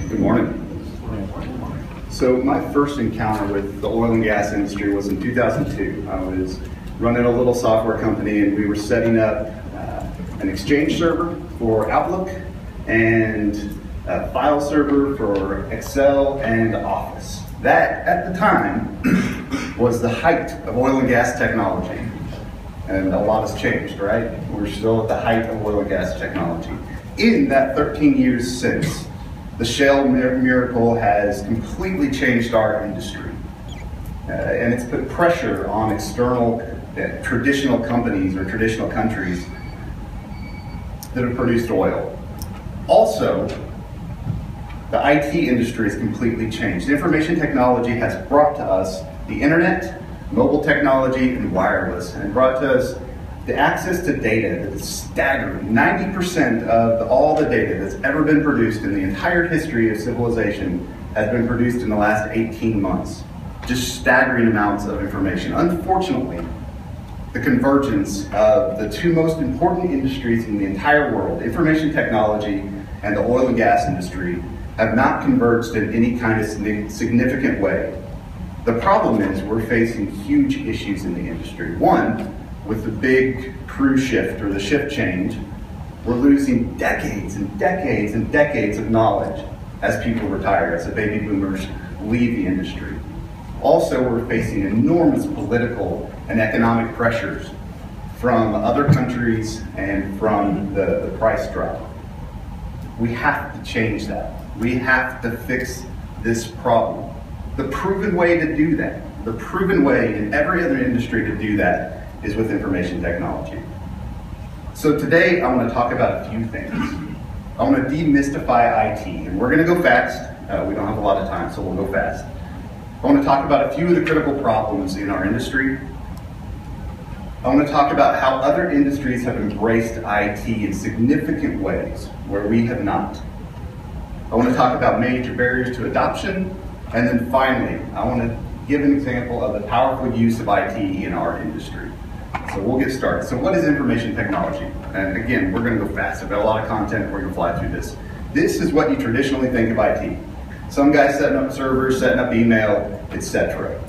Good morning. So my first encounter with the oil and gas industry was in 2002. I was running a little software company and we were setting up an Exchange server for Outlook and a file server for Excel and Office. That, at the time, was the height of oil and gas technology. And a lot has changed, right? We're still at the height of oil and gas technology. In that 13 years since, the shale miracle has completely changed our industry. And it's put pressure on external, traditional companies or traditional countries that have produced oil. Also, the IT industry has completely changed. Information technology has brought to us the internet, mobile technology, and wireless, and brought to us the access to data that is staggering. 90% of all the data that's ever been produced in the entire history of civilization has been produced in the last 18 months. Just staggering amounts of information. Unfortunately, the convergence of the two most important industries in the entire world, information technology and the oil and gas industry, have not converged in any kind of significant way. The problem is we're facing huge issues in the industry. One, with the big crew shift or the shift change, we're losing decades and decades and decades of knowledge as people retire, as the baby boomers leave the industry. Also, we're facing enormous political and economic pressures from other countries and from the price drop. We have to change that. We have to fix this problem. The proven way to do that, the proven way in every other industry to do that is with information technology. So today I want to talk about a few things. I want to demystify IT, and we're going to go fast. We don't have a lot of time, so we'll go fast. I want to talk about a few of the critical problems in our industry. I want to talk about how other industries have embraced IT in significant ways where we have not. I want to talk about major barriers to adoption, and then finally, I want to give an example of the powerful use of IT in our industry. So we'll get started. So what is information technology? And again, we're going to go fast. I've got a lot of content. We're going to fly through this. This is what you traditionally think of IT. Some guy setting up servers, setting up email, etc.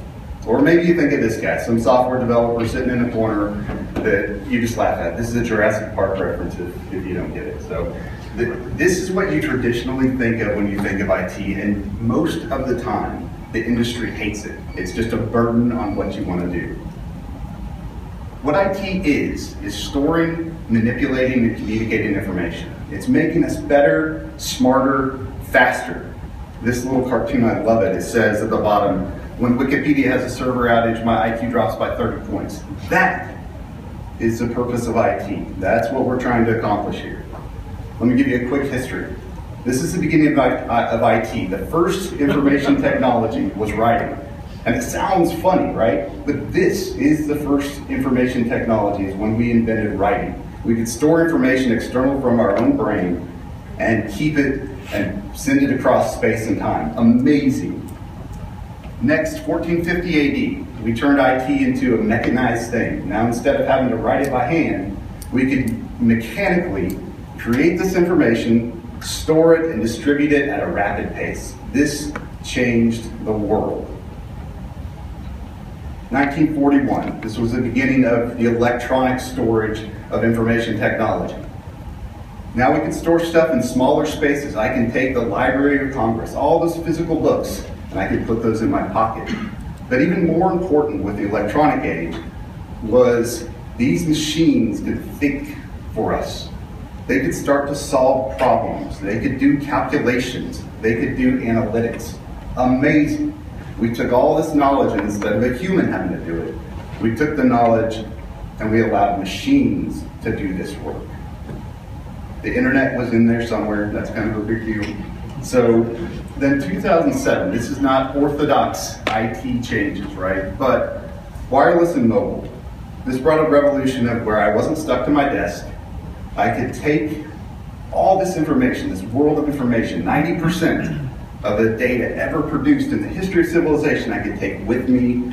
Or maybe you think of this guy, some software developer sitting in a corner that you just laugh at. This is a Jurassic Park reference if you don't get it. So this is what you traditionally think of when you think of IT, and most of the time, the industry hates it. It's just a burden on what you want to do. What IT is storing, manipulating, and communicating information. It's making us better, smarter, faster. This little cartoon, I love it. It says at the bottom, when Wikipedia has a server outage, my IQ drops by 30 points. That is the purpose of IT. That's what we're trying to accomplish here. Let me give you a quick history. This is the beginning of IT. The first information technology was writing. And it sounds funny, right? But this is the first information technology, is when we invented writing. We could store information external from our own brain and keep it and send it across space and time. Amazing. Next, 1450 AD, we turned IT into a mechanized thing. Now, instead of having to write it by hand, we could mechanically create this information, store it, and distribute it at a rapid pace. This changed the world. 1941, this was the beginning of the electronic storage of information technology. Now we can store stuff in smaller spaces. I can take the Library of Congress, all those physical books, and I can put those in my pocket. But even more important with the electronic age was these machines could think for us. They could start to solve problems. They could do calculations. They could do analytics. Amazing. We took all this knowledge, and instead of a human having to do it, we took the knowledge and we allowed machines to do this work. The internet was in there somewhere. That's kind of a big deal. So then 2007, this is not orthodox IT changes, right? But wireless and mobile. This brought a revolution of where I wasn't stuck to my desk. I could take all this information, this world of information, 90% of the data ever produced in the history of civilization, I could take with me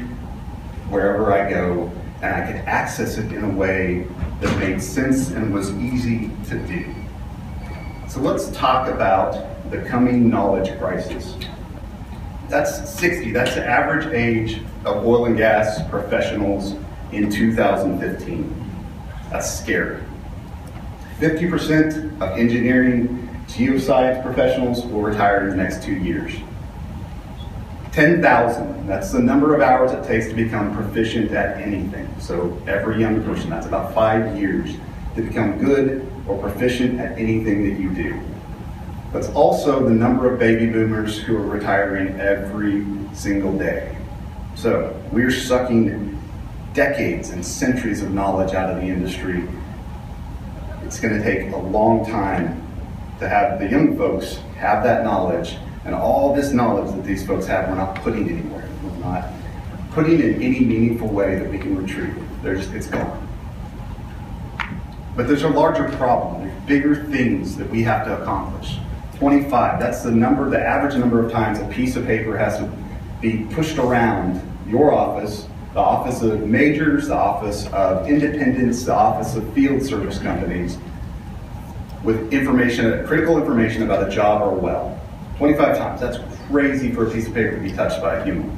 wherever I go, and I could access it in a way that made sense and was easy to do. So let's talk about the coming knowledge crisis. That's 60, that's the average age of oil and gas professionals in 2015. That's scary. 50% of engineering geoscience professionals will retire in the next 2 years. 10,000, that's the number of hours it takes to become proficient at anything. So every young person, that's about 5 years to become good or proficient at anything that you do. That's also the number of baby boomers who are retiring every single day. So we're sucking decades and centuries of knowledge out of the industry. It's going to take a long time to have the young folks have that knowledge, and all this knowledge that these folks have, we're not putting anywhere. We're not putting it in any meaningful way that we can retrieve it. It's gone. But there's a larger problem. There's bigger things that we have to accomplish. 25, that's the average number of times a piece of paper has to be pushed around your office, the office of majors, the office of independents, the office of field service companies, with information, critical information about a job or a well. 25 times, that's crazy for a piece of paper to be touched by a human.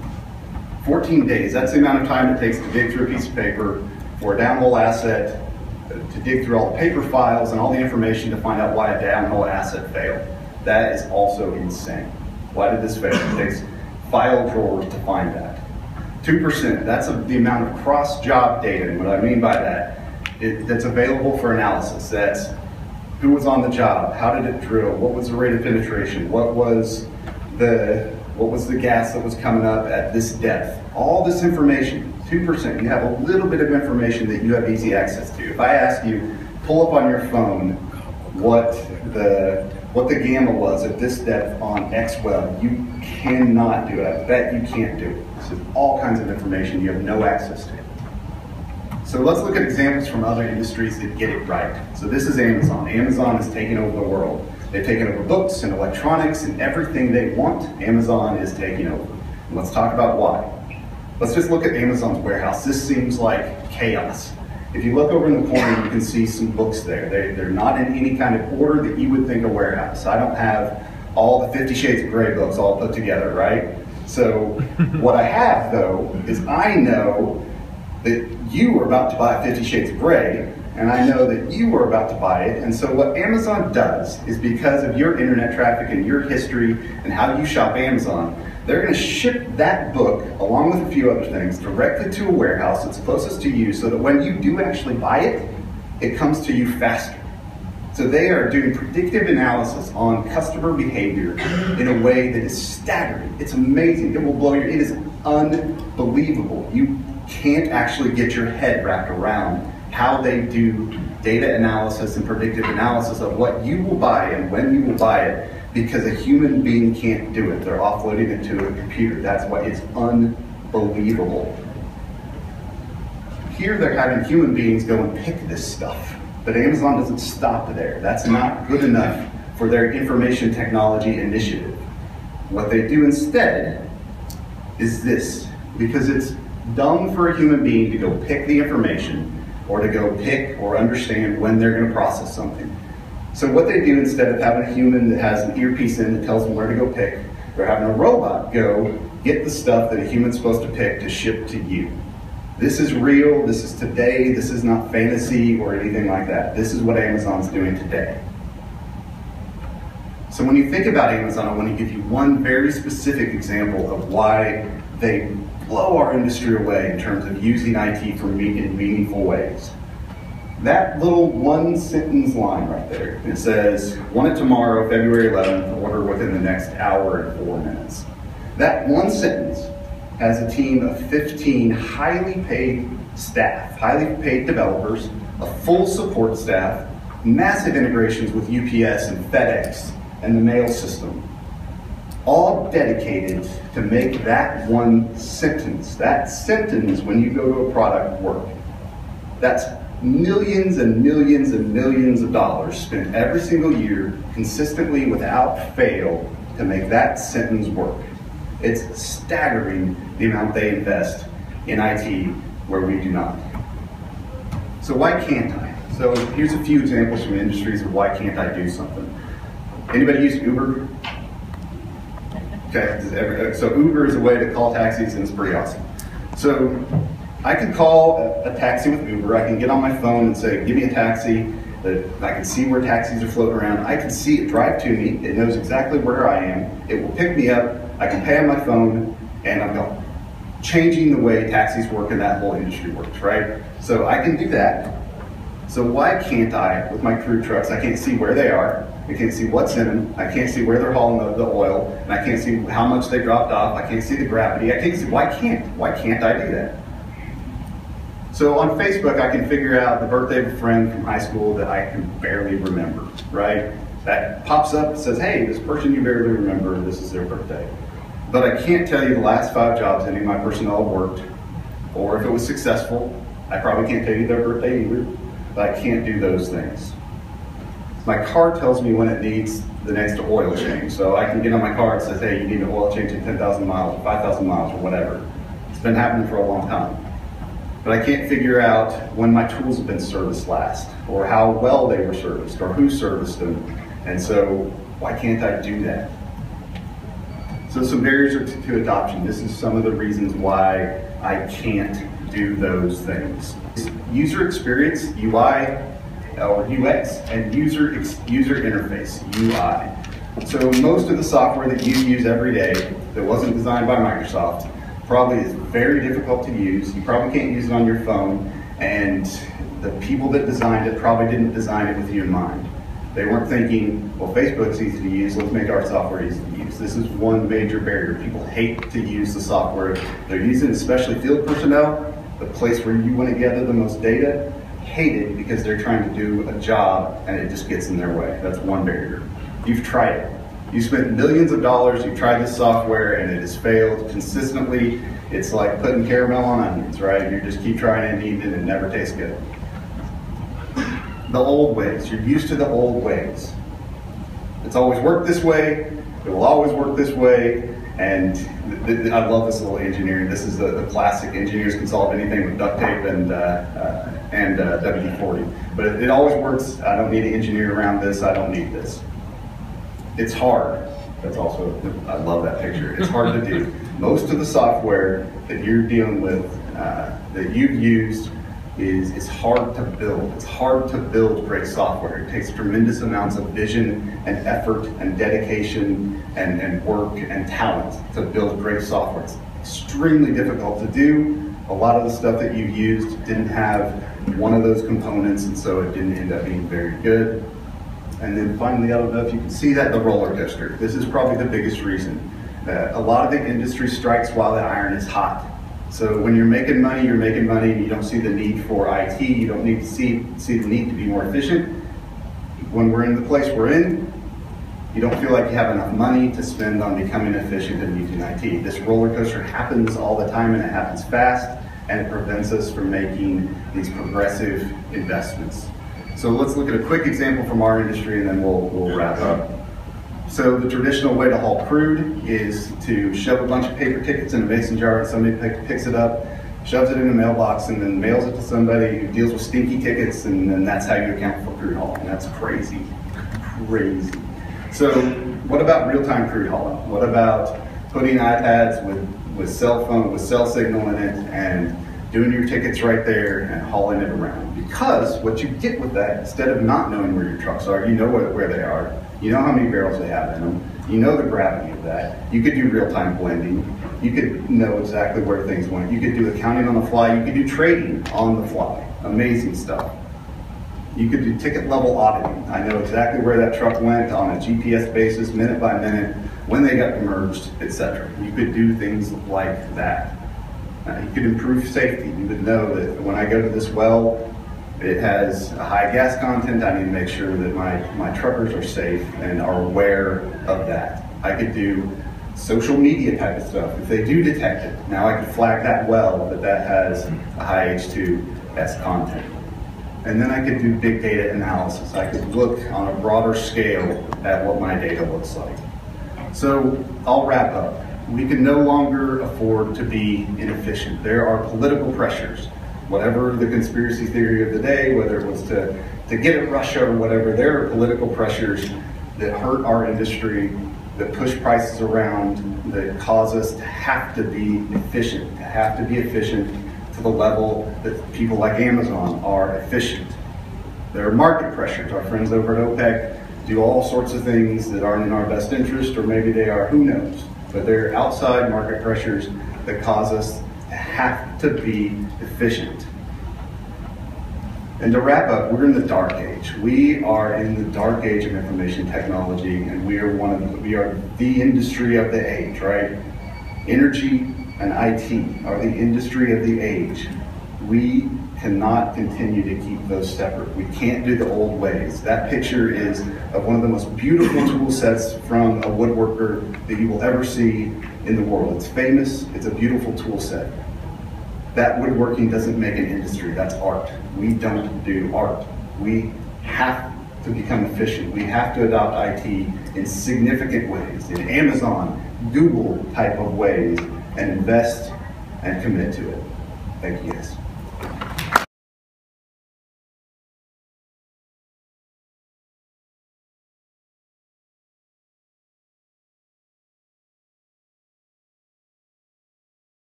14 days, that's the amount of time it takes to dig through a piece of paper for a downhole asset, to dig through all the paper files and all the information to find out why a downhole asset failed. That is also insane. Why did this fail? It takes file drawers to find that. 2%, that's the amount of cross-job data, and what I mean by that, that's available for analysis. That's who was on the job, how did it drill, what was the rate of penetration, what was the gas that was coming up at this depth. All this information, 2%, you have a little bit of information that you have easy access to. If I ask you, pull up on your phone what the gamma was at this depth on X well, you cannot do it. I bet you can't do it. This is all kinds of information you have no access to. So let's look at examples from other industries that get it right. So this is Amazon. Amazon has taken over the world. They've taken over books and electronics and everything they want. Amazon is taking over. And let's talk about why. Let's just look at Amazon's warehouse. This seems like chaos. If you look over in the corner, you can see some books there. They're not in any kind of order that you would think a warehouse. I don't have all the 50 Shades of Grey books all put together, right? So what I have, though, is I know that you are about to buy 50 Shades of Grey, and I know that you are about to buy it. And so what Amazon does is, because of your internet traffic and your history and how you shop Amazon, they're going to ship that book, along with a few other things, directly to a warehouse that's closest to you, so that when you do actually buy it, it comes to you faster. So they are doing predictive analysis on customer behavior in a way that is staggering. It's amazing. It will blow it is unbelievable. You can't actually get your head wrapped around how they do data analysis and predictive analysis of what you will buy and when you will buy it, because a human being can't do it. They're offloading it to a computer. That's why it's unbelievable. Here they're having human beings go and pick this stuff, but Amazon doesn't stop there. That's not good enough for their information technology initiative. What they do instead is this, because it's dumb for a human being to go pick the information or to go pick or understand when they're going to process something. So what they do, instead of having a human that has an earpiece in that tells them where to go pick, they're having a robot go get the stuff that a human's supposed to pick to ship to you. This is real, this is today, this is not fantasy or anything like that. This is what Amazon's doing today. So when you think about Amazon, I want to give you one very specific example of why they blow our industry away in terms of using IT in meaningful ways. That little one sentence line right there, it says, want it tomorrow, February 11th, order within the next hour and 4 minutes. That one sentence has a team of 15 highly paid staff, highly paid developers, a full support staff, massive integrations with UPS and FedEx and the mail system, all dedicated to make that one sentence, when you go to a product, work. That's millions and millions and millions of dollars spent every single year, consistently, without fail, to make that sentence work. It's staggering the amount they invest in IT where we do not. So why can't I? So here's a few examples from industries of why can't I do something. Anybody use Uber? Okay, so Uber is a way to call taxis, and it's pretty awesome. So I can call a taxi with Uber. I can get on my phone and say, give me a taxi. I can see where taxis are floating around. I can see it drive to me. It knows exactly where I am. It will pick me up. I can pay on my phone, and I'm going. Changing the way taxis work and that whole industry works, right? So I can do that. So why can't I, with my crude trucks, I can't see where they are. I can't see what's in them. I can't see where they're hauling the oil, and I can't see how much they dropped off. I can't see the gravity. I can't see, why can't I do that? So on Facebook, I can figure out the birthday of a friend from high school that I can barely remember, right? That pops up and says, hey, this person you barely remember, this is their birthday. But I can't tell you the last 5 jobs any of my personnel worked, or if it was successful. I probably can't tell you their birthday either, but I can't do those things. My car tells me when it needs the next oil change. So I can get on my car and says, hey, you need an oil change in 10,000 miles or 5,000 miles or whatever. It's been happening for a long time. But I can't figure out when my tools have been serviced last, or how well they were serviced, or who serviced them. And so why can't I do that? So some barriers to adoption. This is some of the reasons why I can't do those things. User experience, UI, or UX, and user interface, UI. So most of the software that you use every day that wasn't designed by Microsoft probably is very difficult to use. You probably can't use it on your phone, and the people that designed it probably didn't design it with you in mind. They weren't thinking, well, Facebook's easy to use, let's make our software easy to use. This is one major barrier. People hate to use the software they're using, especially field personnel, the place where you want to gather the most data. Hate it because they're trying to do a job and it just gets in their way. That's one barrier. You've tried it. You spent millions of dollars, you've tried this software and it has failed consistently. It's like putting caramel on onions, right? You just keep trying and eating it and it never tastes good. The old ways, you're used to the old ways. It's always worked this way, it will always work this way, and I love this little engineering. This is the classic, engineers can solve anything with duct tape and WD-40. But it always works. I don't need an engineer around this, I don't need this. It's hard. That's also, I love that picture. It's hard to do. Most of the software that you're dealing with, that you've used, is hard to build. It's hard to build great software. It takes tremendous amounts of vision and effort and dedication and work and talent to build great software. It's extremely difficult to do. A lot of the stuff that you've used didn't have one of those components, and so it didn't end up being very good. And then finally, I don't know if you can see that, the roller coaster. This is probably the biggest reason. A lot of the industry strikes while the iron is hot. So when you're making money and you don't see the need for IT, you don't need to see the need to be more efficient. When we're in the place we're in, you don't feel like you have enough money to spend on becoming efficient and using IT. This roller coaster happens all the time and it happens fast, and it prevents us from making these progressive investments. So let's look at a quick example from our industry and then we'll wrap up. So the traditional way to haul crude is to shove a bunch of paper tickets in a mason jar, and somebody picks it up, shoves it in a mailbox, and then mails it to somebody who deals with stinky tickets, and then that's how you account for crude hauling. That's crazy, crazy. So what about real-time crude hauling? What about putting iPads with cell signal in it and doing your tickets right there and hauling it around? Because what you get with that, instead of not knowing where your trucks are, you know where they are. You know how many barrels they have in them. You know the gravity of that. You could do real-time blending. You could know exactly where things went. You could do accounting on the fly. You could do trading on the fly. Amazing stuff. You could do ticket level auditing. I know exactly where that truck went on a GPS basis, minute by minute, when they got merged, etc. You could do things like that. You could improve safety. You would know that when I go to this well, it has a high gas content. I need to make sure that my truckers are safe and are aware of that. I could do social media type of stuff. If they do detect it, now I could flag that well that has a high H2S content. And then I could do big data analysis. I could look on a broader scale at what my data looks like. So I'll wrap up. We can no longer afford to be inefficient. There are political pressures. Whatever the conspiracy theory of the day, whether it was to get at Russia or whatever, there are political pressures that hurt our industry that push prices around, that cause us to have to be efficient, to the level that people like Amazon are efficient. There are market pressures. Our friends over at OPEC do all sorts of things that aren't in our best interest, or maybe they are, who knows. But there are outside market pressures that cause us to have to be efficient. And to wrap up, we're in the dark age. We are in the dark age of information technology, and we are the industry of the age, right? Energy and IT are the industry of the age. We cannot continue to keep those separate. We can't do the old ways. That picture is of one of the most beautiful tool sets from a woodworker that you will ever see in the world. It's famous, it's a beautiful tool set. That woodworking doesn't make an industry, that's art. We don't do art. We have to become efficient. We have to adopt IT in significant ways, in Amazon, Google type of ways, and invest and commit to it. Thank you guys.